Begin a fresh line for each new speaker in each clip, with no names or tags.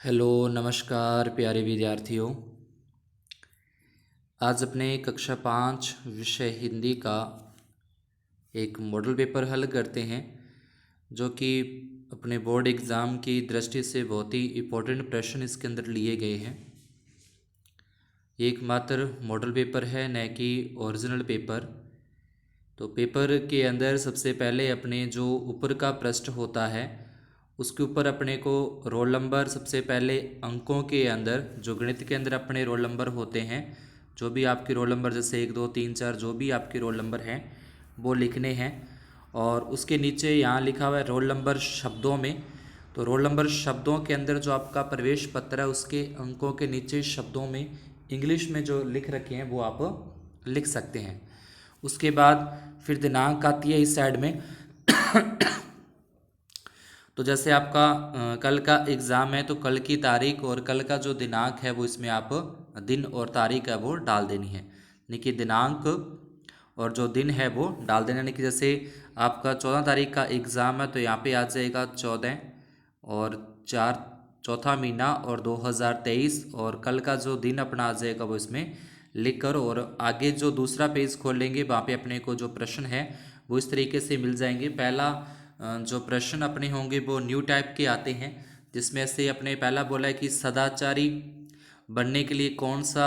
Hello नमस्कार प्यारे विद्यार्थियों। आज अपने कक्षा 5 विषय हिंदी का एक मॉडल पेपर हल करते हैं जो कि अपने बोर्ड एग्ज़ाम की दृष्टि से बहुत ही इम्पोर्टेंट प्रश्न इसके अंदर लिए गए हैं। एकमात्र मॉडल पेपर है, न कि ओरिजिनल पेपर। तो पेपर के अंदर सबसे पहले अपने जो ऊपर का पृष्ठ होता है उसके ऊपर अपने को रोल नंबर, सबसे पहले अंकों के अंदर जो गणित के अंदर अपने रोल नंबर होते हैं, जो भी आपके रोल नंबर जैसे 1 2 3 4 जो भी आपके रोल नंबर हैं वो लिखने हैं। और उसके नीचे यहाँ लिखा हुआ है रोल नंबर शब्दों में। तो रोल नंबर शब्दों के अंदर जो आपका प्रवेश पत्र है उसके अंकों के नीचे शब्दों में इंग्लिश में जो लिख रखे हैं वो आप लिख सकते हैं। उसके बाद फिर दिनांक आती है इस साइड में। तो जैसे आपका कल का एग्ज़ाम है तो कल की तारीख और कल का जो दिनांक है वो इसमें आप दिन और तारीख है वो डाल देनी है। यानी कि दिनांक और जो दिन है वो डाल देना। यानी कि जैसे आपका 14 तारीख का एग्ज़ाम है तो यहाँ पे आ जाएगा 14 और 4 चौथा महीना और 2023, और कल का जो दिन अपना आ जाएगा वो इसमें लिख कर, और आगे जो दूसरा पेज खोलेंगे वहाँ पे अपने को जो प्रश्न है वो इस तरीके से मिल जाएंगे। पहला जो प्रश्न अपने होंगे वो न्यू टाइप के आते हैं, जिसमें से अपने पहला बोला है कि सदाचारी बनने के लिए कौन सा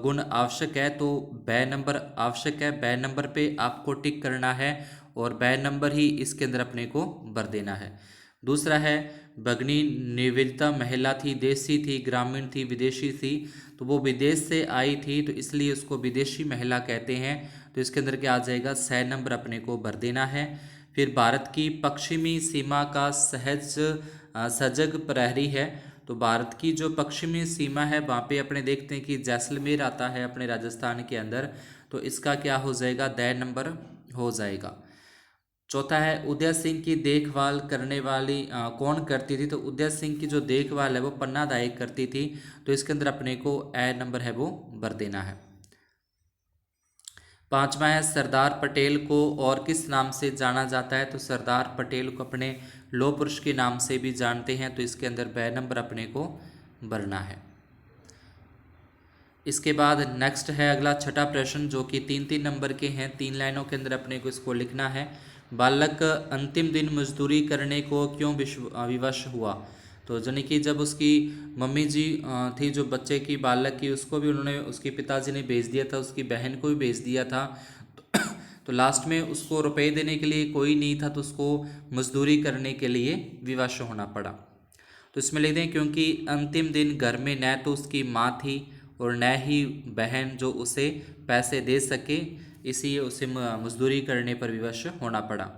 गुण आवश्यक है। तो बै नंबर आवश्यक है, बै नंबर पे आपको टिक करना है और बै नंबर ही इसके अंदर अपने को भर देना है। दूसरा है भगनी निवेदिता महिला थी, देसी थी, ग्रामीण थी, विदेशी थी। तो वो विदेश से आई थी तो इसलिए उसको विदेशी महिला कहते हैं। तो इसके अंदर क्या आ जाएगा, 6 नंबर अपने को भर देना है। फिर भारत की पश्चिमी सीमा का सहज सजग प्रहरी है। तो भारत की जो पश्चिमी सीमा है वहाँ पे अपने देखते हैं कि जैसलमेर आता है अपने राजस्थान के अंदर। तो इसका क्या हो जाएगा, 10 नंबर हो जाएगा। चौथा है उदय सिंह की देखभाल करने वाली कौन करती थी। तो उदय सिंह की जो देखभाल है वो पन्ना दाई करती थी। तो इसके अंदर अपने को ए नंबर है वो भर देना है। पांचवा है सरदार पटेल को और किस नाम से जाना जाता है। तो सरदार पटेल को अपने लौह पुरुष के नाम से भी जानते हैं। तो इसके अंदर ब नंबर अपने को भरना है। इसके बाद नेक्स्ट है अगला छठा प्रश्न जो कि 3 3 नंबर के हैं। 3 लाइनों के अंदर अपने को इसको लिखना है। बालक अंतिम दिन मजदूरी करने को क्यों विवश हुआ। तो यानी कि जब उसकी मम्मी जी थी जो बच्चे की, बालक की, उसको भी उन्होंने, उसके पिताजी ने भेज दिया था, उसकी बहन को भी भेज दिया था। तो लास्ट में उसको रुपए देने के लिए कोई नहीं था तो उसको मजदूरी करने के लिए विवश होना पड़ा। तो इसमें लिख दें क्योंकि अंतिम दिन घर में न तो उसकी माँ थी और न ही बहन जो उसे पैसे दे सके, इसलिए उसे मजदूरी करने पर विवश होना पड़ा।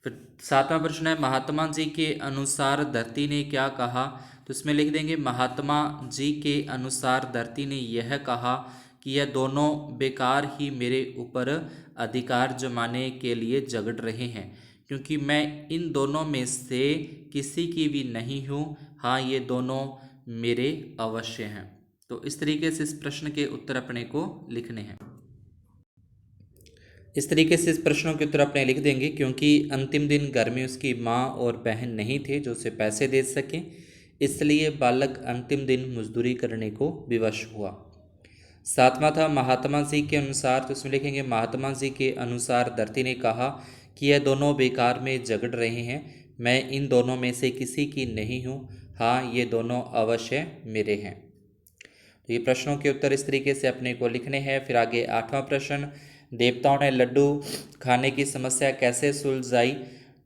फिर सातवां प्रश्न है महात्मा जी के अनुसार धरती ने क्या कहा। तो इसमें लिख देंगे महात्मा जी के अनुसार धरती ने यह कहा कि यह दोनों बेकार ही मेरे ऊपर अधिकार जमाने के लिए झगड़ रहे हैं, क्योंकि मैं इन दोनों में से किसी की भी नहीं हूँ। हाँ, ये दोनों मेरे अवश्य हैं। तो इस तरीके से इस प्रश्न के उत्तर अपने को लिखने हैं। इस तरीके से इस प्रश्नों के उत्तर अपने लिख देंगे क्योंकि अंतिम दिन घर में उसकी माँ और बहन नहीं थे जो उसे पैसे दे सकें, इसलिए बालक अंतिम दिन मजदूरी करने को विवश हुआ। सातवां था महात्मा जी के अनुसार। तो इसमें लिखेंगे महात्मा जी के अनुसार धरती ने कहा कि यह दोनों बेकार में झगड़ रहे हैं, मैं इन दोनों में से किसी की नहीं हूँ। हाँ, ये दोनों अवश्य मेरे हैं। तो ये प्रश्नों के उत्तर इस तरीके से अपने को लिखने हैं। फिर आगे आठवां प्रश्न, देवताओं ने लड्डू खाने की समस्या कैसे सुलझाई।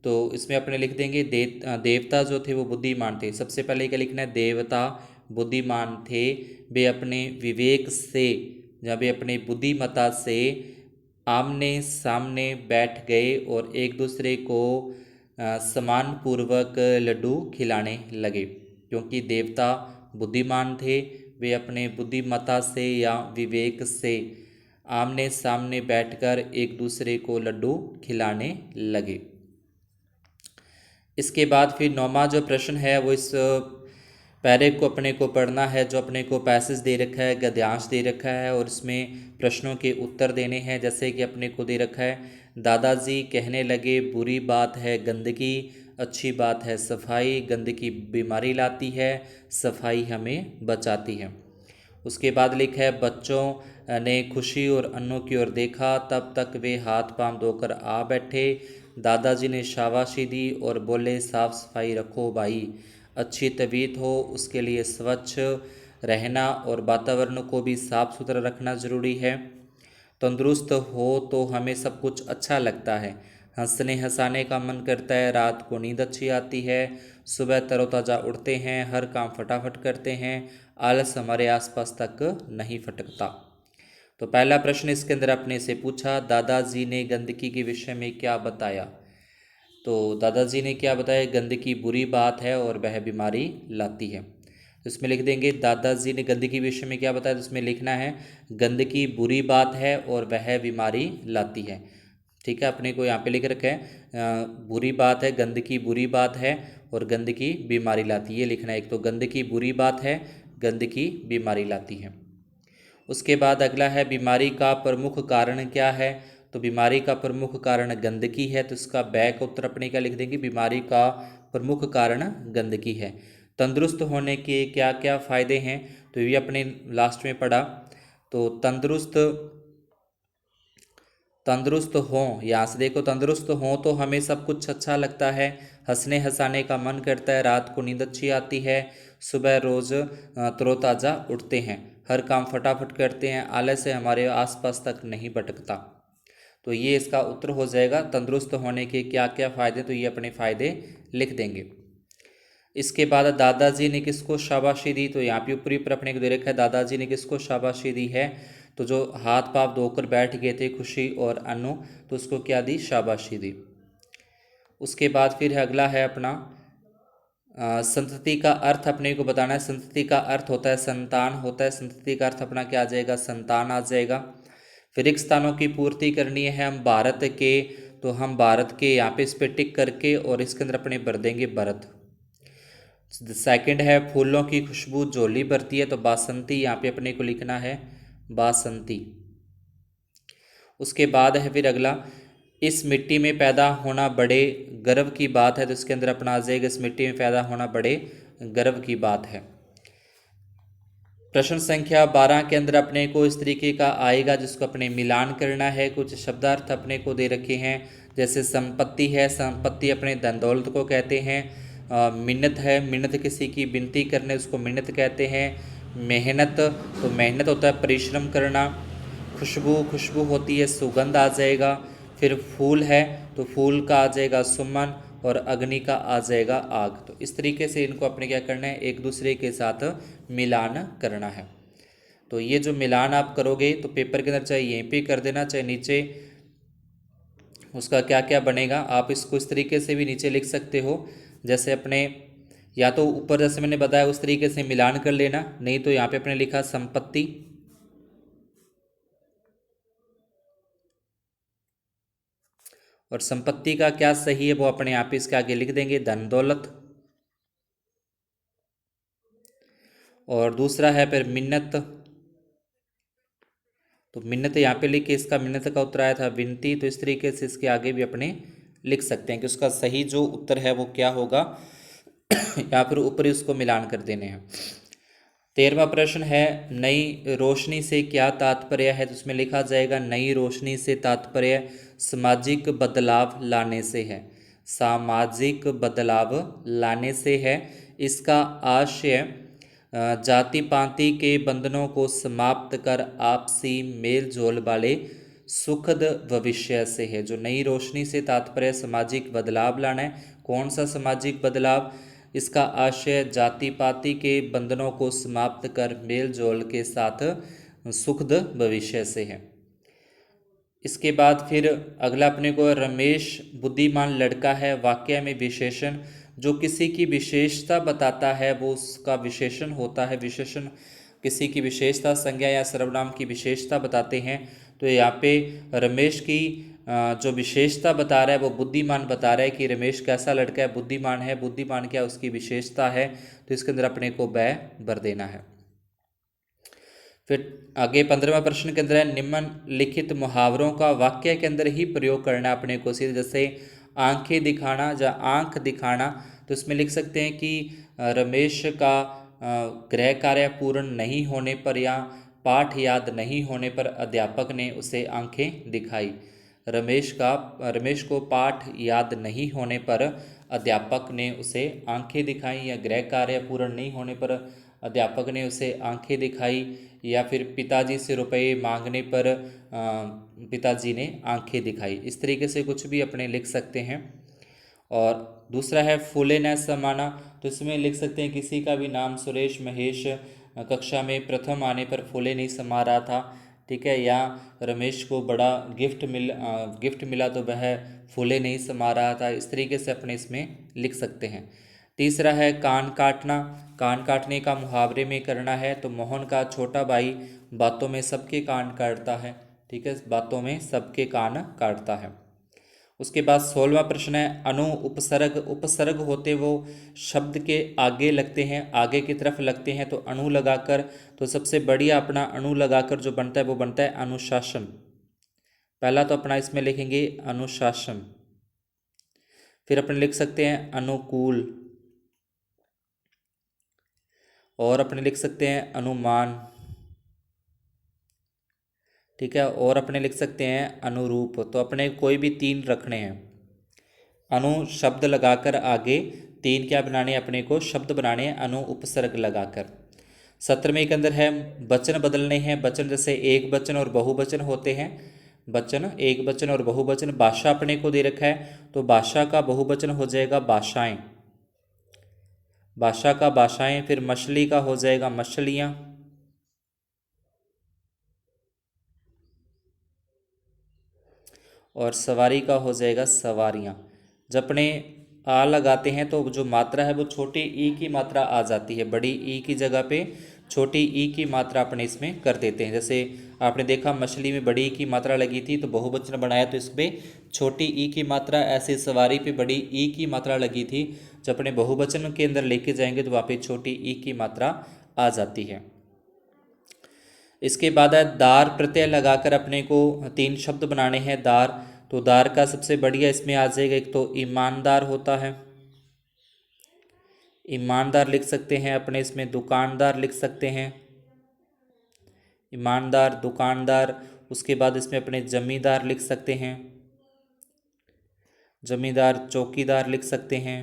तो इसमें अपने लिख देंगे देवता जो थे वो बुद्धिमान थे। सबसे पहले क्या लिखना है, देवता बुद्धिमान थे, वे अपने विवेक से या वे अपने बुद्धिमता से आमने सामने बैठ गए और एक दूसरे को सम्मान पूर्वक लड्डू खिलाने लगे। क्योंकि देवता बुद्धिमान थे, वे अपने बुद्धिमता से या विवेक से आमने सामने बैठकर एक दूसरे को लड्डू खिलाने लगे। इसके बाद फिर नौवां जो प्रश्न है वो इस पैरे को अपने को पढ़ना है, जो अपने को पैसेज दे रखा है, गद्यांश दे रखा है और इसमें प्रश्नों के उत्तर देने हैं। जैसे कि अपने को दे रखा है दादाजी कहने लगे बुरी बात है गंदगी, अच्छी बात है सफाई, गंदगी बीमारी लाती है, सफाई हमें बचाती है। उसके बाद लिखा है बच्चों ने खुशी और अन्नों की ओर देखा, तब तक वे हाथ पांव धोकर आ बैठे। दादाजी ने शाबाशी दी और बोले साफ सफाई रखो भाई, अच्छी तबीयत हो उसके लिए स्वच्छ रहना और वातावरण को भी साफ सुथरा रखना ज़रूरी है। तंदुरुस्त हो तो हमें सब कुछ अच्छा लगता है, हंसने हंसाने का मन करता है, रात को नींद अच्छी आती है, सुबह तरोताज़ा उठते हैं, हर काम फटाफट करते हैं, आलस हमारे आसपास तक नहीं फटकता। तो पहला प्रश्न इसके अंदर अपने से पूछा, दादाजी ने गंदगी के विषय में क्या बताया। तो दादाजी ने क्या बताया, गंदगी बुरी बात है और वह बीमारी लाती है। तो इसमें लिख देंगे दादाजी ने गंदगी के विषय में क्या बताया, तो इसमें लिखना है गंदगी बुरी बात है और वह बीमारी लाती है। ठीक है, अपने को यहाँ पे लिख रखा है बुरी बात है, गंदगी बुरी बात है और गंदगी बीमारी लाती है, ये लिखना है। एक तो गंदगी बुरी बात है, गंदगी बीमारी लाती है। उसके बाद अगला है बीमारी का प्रमुख कारण क्या है। तो बीमारी का प्रमुख कारण गंदगी है, तो इसका बैक उत्तर अपने क्या लिख देंगे, बीमारी का प्रमुख कारण गंदगी है। तंदुरुस्त होने के क्या क्या फ़ायदे हैं, तो ये अपने लास्ट में पढ़ा। तो तंदुरुस्त हों, यहाँ से देखो तंदुरुस्त हों तो हमें सब कुछ अच्छा लगता है, हंसने हंसाने का मन करता है, रात को नींद अच्छी आती है, सुबह रोज़ तरोताज़ा उठते हैं, हर काम फटाफट करते हैं, आलस से हमारे आसपास तक नहीं भटकता। तो ये इसका उत्तर हो जाएगा, तंदुरुस्त होने के क्या क्या फ़ायदे, तो ये अपने फ़ायदे लिख देंगे। इसके बाद दादाजी ने किसको शाबाशी दी, तो यहाँ पे ऊपरी पर अपने को दे रखा है दादाजी ने किसको शाबाशी दी है। तो जो हाथ पाँव धोकर बैठ गए थे खुशी और अनु, तो उसको क्या दी, शाबाशी दी। उसके बाद फिर अगला है अपना संतति का अर्थ अपने को बताना है। संतति का अर्थ होता है संतान होता है, संतति का अर्थ अपना क्या आ जाएगा, संतान आ जाएगा। फिर रिक्त स्थानों की पूर्ति करनी है हम भारत के, तो हम भारत के यहाँ पे इस पे टिक करके और इसके अंदर अपने भर देंगे भरत। सेकंड है फूलों की खुशबू झोली भरती है, तो बासंती यहाँ पे अपने को लिखना है बासंती। उसके बाद है फिर अगला, इस मिट्टी में पैदा होना बड़े गर्व की बात है, तो इसके अंदर अपना आ जाएगा इस मिट्टी में पैदा होना बड़े गर्व की बात है। प्रश्न संख्या 12 के अंदर अपने को इस तरीके का आएगा जिसको अपने मिलान करना है। कुछ शब्दार्थ अपने को दे रखे हैं, जैसे संपत्ति है, संपत्ति अपने धन दौलत को कहते हैं। मिन्नत है, मिन्नत किसी की विनती करने उसको मिन्नत कहते हैं। मेहनत, तो मेहनत होता है परिश्रम करना। खुशबू, खुशबू होती है सुगंध आ जाएगा। फिर फूल है, तो फूल का आ जाएगा सुमन और अग्नि का आ जाएगा आग। तो इस तरीके से इनको अपने क्या करना है, एक दूसरे के साथ मिलान करना है। तो ये जो मिलान आप करोगे तो पेपर के अंदर चाहे यहीं पे कर देना चाहे नीचे, उसका क्या क्या बनेगा आप इसको इस तरीके से भी नीचे लिख सकते हो। जैसे अपने या तो ऊपर जैसे मैंने बताया उस तरीके से मिलान कर लेना, नहीं तो यहाँ पे अपने लिखा संपत्ति, और संपत्ति का क्या सही है वो अपने आप इसके आगे लिख देंगे धन दौलत। और दूसरा है फिर मिन्नत, तो मिन्नत यहाँ पे लिख के इसका मिन्नत का उत्तर आया था विनती, तो इस तरीके से इसके आगे भी अपने लिख सकते हैं कि उसका सही जो उत्तर है वो क्या होगा या फिर ऊपर ही उसको मिलान कर देने हैं। 13वां प्रश्न है नई रोशनी से क्या तात्पर्य है, तो उसमें लिखा जाएगा नई रोशनी से तात्पर्य सामाजिक बदलाव लाने से है, सामाजिक बदलाव लाने से है। इसका आशय जाति पाति के बंधनों को समाप्त कर आपसी मेल जोल वाले सुखद भविष्य से है। जो नई रोशनी से तात्पर्य सामाजिक बदलाव लाना है, कौन सा सामाजिक बदलाव, इसका आशय जाति पाति के बंधनों को समाप्त कर मेल जोल के साथ सुखद भविष्य से है। इसके बाद फिर अगला अपने को रमेश बुद्धिमान लड़का है, वाक्य में विशेषण, जो किसी की विशेषता बताता है वो उसका विशेषण होता है। विशेषण किसी की विशेषता, संज्ञा या सर्वनाम की विशेषता बताते हैं। तो यहाँ पे रमेश की जो विशेषता बता रहा है वो बुद्धिमान बता रहा है कि रमेश कैसा लड़का है, बुद्धिमान है। बुद्धिमान क्या उसकी विशेषता है, तो इसके अंदर अपने को बै भर देना है। फिर आगे 15वां प्रश्न के अंदर है निम्नलिखित मुहावरों का वाक्य के अंदर ही प्रयोग करना अपने को सीधे, जैसे आंखें दिखाना या आंख दिखाना, तो इसमें लिख सकते हैं कि रमेश का गृह कार्य पूर्ण नहीं होने पर या पाठ याद नहीं होने पर अध्यापक ने उसे आंखें दिखाई। रमेश को पाठ याद नहीं होने पर अध्यापक ने उसे आंखें दिखाई, या गृह कार्य पूर्ण नहीं होने पर अध्यापक ने उसे आंखें दिखाई, या फिर पिताजी से रुपए मांगने पर पिताजी ने आंखें दिखाई। इस तरीके से कुछ भी अपने लिख सकते हैं। और दूसरा है फूले न समाना, तो इसमें लिख सकते हैं किसी का भी नाम सुरेश महेश कक्षा में प्रथम आने पर फूले नहीं समा रहा था, ठीक है, या रमेश को बड़ा गिफ्ट मिला तो वह फूले नहीं समा रहा था। इस तरीके से अपने इसमें लिख सकते हैं। तीसरा है कान काटना, कान काटने का मुहावरे में करना है, तो मोहन का छोटा भाई बातों में सबके कान काटता है, ठीक है, बातों में सबके कान काटता है। उसके बाद 16वां प्रश्न है अनु उपसर्ग। उपसर्ग होते वो शब्द के आगे लगते हैं, आगे की तरफ लगते हैं, तो अणु लगाकर, तो सबसे बढ़िया अपना अणु लगाकर जो बनता है वो बनता है अनुशासन। पहला तो अपना इसमें लिखेंगे अनुशासन, फिर अपन लिख सकते हैं अनुकूल, और अपने लिख सकते हैं अनुमान, ठीक है, और अपने लिख सकते हैं अनुरूप। तो अपने कोई भी 3 रखने हैं, अनु शब्द लगाकर आगे 3 क्या बनाने हैं, अपने को शब्द बनाने हैं अनु उपसर्ग लगाकर। 17वें के अंदर है वचन बदलने हैं। वचन जैसे एक वचन और बहुवचन होते हैं, वचन एक वचन और बहुवचन। भाषा अपने को दे रखा है, तो भाषा का बहुवचन हो जाएगा भाषाएं, भाषा का भाषाएं। फिर मछली का हो जाएगा मछलियाँ, और सवारी का हो जाएगा सवारियाँ। जब अपने आ लगाते हैं तो जो मात्रा है वो छोटी ई की मात्रा आ जाती है, बड़ी ई की जगह पे छोटी ई की मात्रा अपने इसमें कर देते हैं। जैसे आपने देखा मछली में बड़ी ई की मात्रा लगी थी तो बहुवचन बनाया, तो इसमें छोटी ई की मात्रा, ऐसे सवारी पे बड़ी ई की मात्रा लगी थी, जब अपने बहुवचन के अंदर लेके जाएंगे तो वहाँ पे छोटी ई की मात्रा आ जाती है। इसके बाद है दार प्रत्यय लगाकर अपने को 3 शब्द बनाने हैं। दार, तो दार का सबसे बढ़िया इसमें आ जाएगा, एक तो ईमानदार होता है, ईमानदार लिख सकते हैं अपने इसमें। दुकानदार लिख सकते हैं, ईमानदार दुकानदार। उसके बाद इसमें अपने जमींदार लिख सकते हैं, जमींदार। चौकीदार लिख सकते हैं।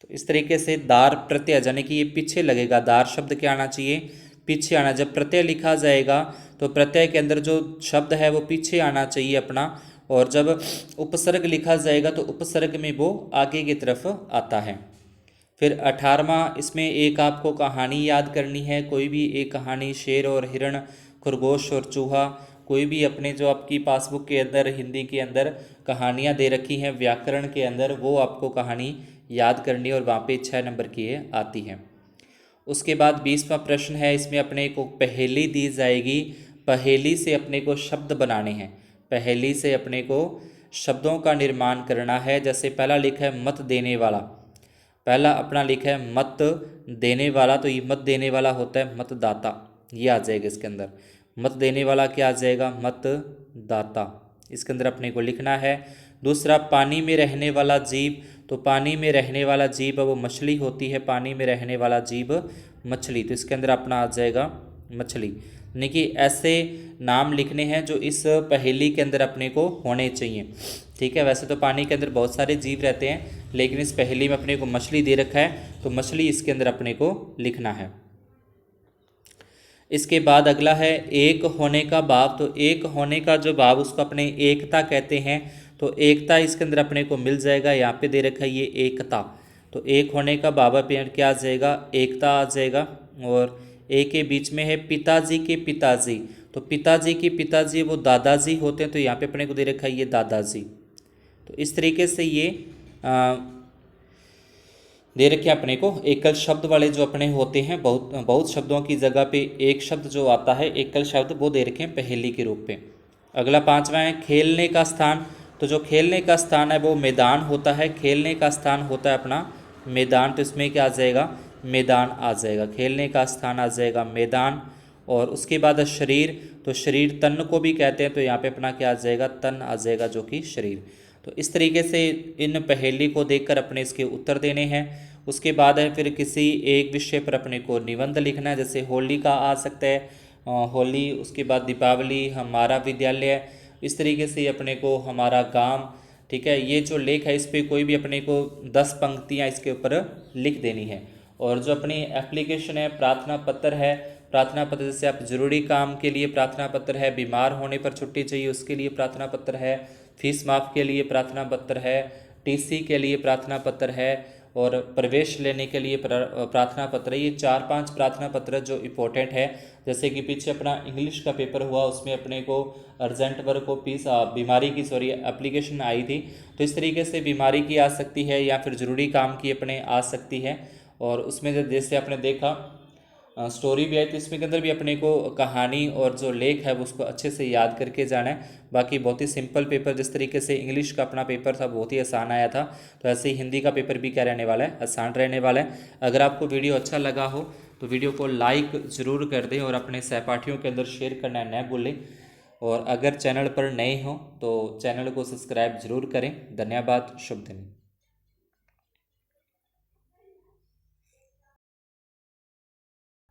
तो इस तरीके से दार प्रत्यय, यानी कि ये पीछे लगेगा, दार शब्द क्या आना चाहिए, पीछे आना। जब प्रत्यय लिखा जाएगा तो प्रत्यय के अंदर जो शब्द है वो पीछे आना चाहिए अपना, और जब उपसर्ग लिखा जाएगा तो उपसर्ग में वो आगे की तरफ आता है। फिर 18वां इसमें एक आपको कहानी याद करनी है, कोई भी एक कहानी, शेर और हिरण, खरगोश और चूहा, कोई भी अपने जो आपकी पासबुक के अंदर हिंदी के अंदर कहानियाँ दे रखी हैं व्याकरण के अंदर, वो आपको कहानी याद करनी है और वहाँ पे 6 नंबर की ये आती है। उसके बाद 20वां प्रश्न है, इसमें अपने को पहेली दी जाएगी। पहेली से अपने को शब्द बनाने हैं, पहेली से अपने को शब्दों का निर्माण करना है। जैसे पहला लिखा है मत देने वाला, पहला अपना लिखा है मत देने वाला, तो ये मत देने वाला होता है मतदाता, ये आ जाएगा इसके अंदर। मत देने वाला क्या आ जाएगा, मतदाता, इसके अंदर अपने को लिखना है। दूसरा पानी में रहने वाला जीव, तो पानी में रहने वाला जीव वो मछली होती है, पानी में रहने वाला जीव मछली, तो इसके अंदर अपना आ जाएगा मछली। यानी कि ऐसे नाम लिखने हैं जो इस पहेली के अंदर अपने को होने चाहिए, ठीक है। वैसे तो पानी के अंदर बहुत सारे जीव रहते हैं, लेकिन इस पहेली में अपने को मछली दे रखा है, तो मछली इसके अंदर अपने को लिखना है। इसके बाद अगला है एक होने का भाव, तो एक होने का जो भाव उसको अपने एकता कहते हैं, तो एकता इसके अंदर अपने को मिल जाएगा, यहाँ पे दे रखा है ये एकता, तो एक होने का भाव पे क्या आ जाएगा, एकता आ जाएगा। और एक के बीच में है पिताजी के पिताजी, तो पिताजी के पिताजी वो दादाजी होते हैं, तो यहाँ पे अपने को दे रखा है ये दादाजी। तो इस तरीके से ये दे रखे अपने को एकल शब्द वाले जो अपने होते हैं, बहुत शब्दों की जगह पे एक शब्द जो आता है एकल शब्द, वो दे रखे हैं पहेली के रूप में। अगला 5वां है खेलने का स्थान, तो जो खेलने का स्थान है वो मैदान होता है, खेलने का स्थान होता है अपना मैदान, तो इसमें क्या आ जाएगा, मैदान आ जाएगा, खेलने का स्थान आ जाएगा मैदान। और उसके बाद शरीर, तो शरीर तन को भी कहते हैं, तो यहाँ पे अपना क्या आ जाएगा, तन आ जाएगा, जो कि शरीर। तो इस तरीके से इन पहेली को देखकर अपने इसके उत्तर देने हैं। उसके बाद है फिर किसी एक विषय पर अपने को निबंध लिखना है, जैसे होली का आ सकता है, होली, उसके बाद दीपावली, हमारा विद्यालय, इस तरीके से अपने को हमारा गांव, ठीक है। ये जो लेख है इस पर कोई भी अपने को 10 पंक्तियाँ इसके ऊपर लिख देनी है। और जो अपनी एप्लीकेशन है, प्रार्थना पत्र है, प्रार्थना पत्र जैसे आप जरूरी काम के लिए प्रार्थना पत्र है, बीमार होने पर छुट्टी चाहिए उसके लिए प्रार्थना पत्र है, फीस माफ़ के लिए प्रार्थना पत्र है, टीसी के लिए प्रार्थना पत्र है, और प्रवेश लेने के लिए प्रार्थना पत्र है। ये 4-5 प्रार्थना पत्र जो इम्पोर्टेंट है। जैसे कि पीछे अपना इंग्लिश का पेपर हुआ, उसमें अपने को अर्जेंट वर्क को बीमारी की एप्लीकेशन आई थी। तो इस तरीके से बीमारी की आ सकती है या फिर ज़रूरी काम की अपने आ सकती है। और उसमें जैसे आपने देखा स्टोरी भी आई, तो इसमें के अंदर भी अपने को कहानी और जो लेख है वो उसको अच्छे से याद करके जाना है। बाकी बहुत ही सिंपल पेपर, जिस तरीके से इंग्लिश का अपना पेपर था बहुत ही आसान आया था, तो ऐसे ही हिंदी का पेपर भी क्या रहने वाला है, आसान रहने वाला है। अगर आपको वीडियो अच्छा लगा हो तो वीडियो को लाइक ज़रूर कर दें और अपने सहपाठियों के अंदर शेयर करना न भूलें। और अगर चैनल पर नए हो तो चैनल को सब्सक्राइब जरूर करें। धन्यवाद, शुभ दिन।